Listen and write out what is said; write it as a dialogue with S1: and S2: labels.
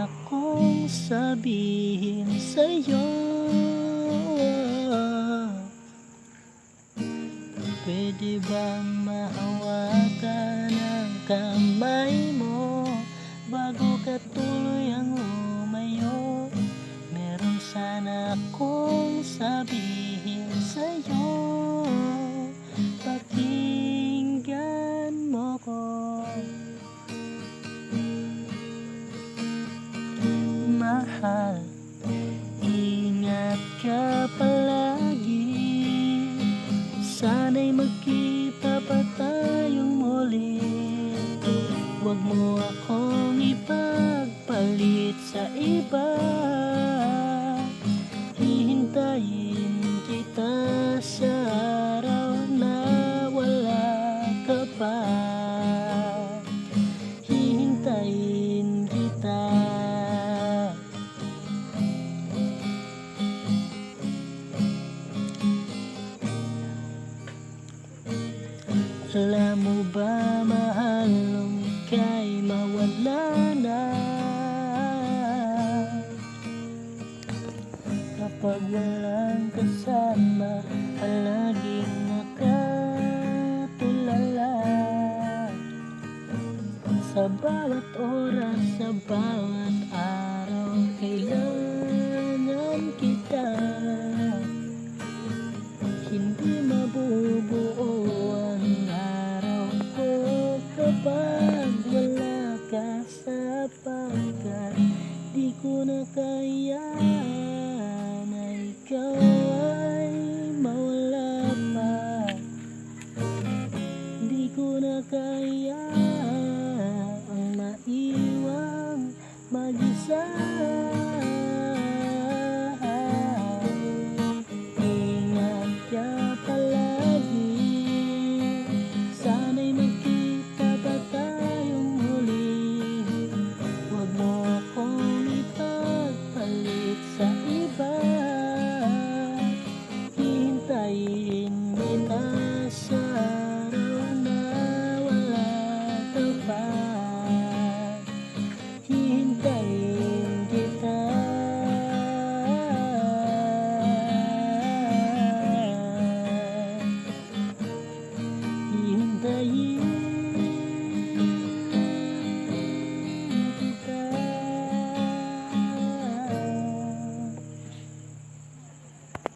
S1: akong sabihin sa'yo. Pwede bang mahawakan ang kamay mo bago ka tuluyang lumayo? Meron sana akong sabihin sa'yo, pakinggan mo ko. Mahal, ingat ka palagi. Sana'y magkita pa tayong muli. Huwag mo akong ipagpalit sa iba. Hihintayin kita sa araw na wala ka pa. Hihintayin kita. Alam mo ba, mahal, nung ika'y mawala na, kapag walang kasama, palaging nakatulala. Sa bawat oras, sa bawat araw, kailangan kita. Hindi mabubuo ang araw ko kapag wala ka, sapagkat di ko na kaya na ikaw ay mawala pa. Di ko na kaya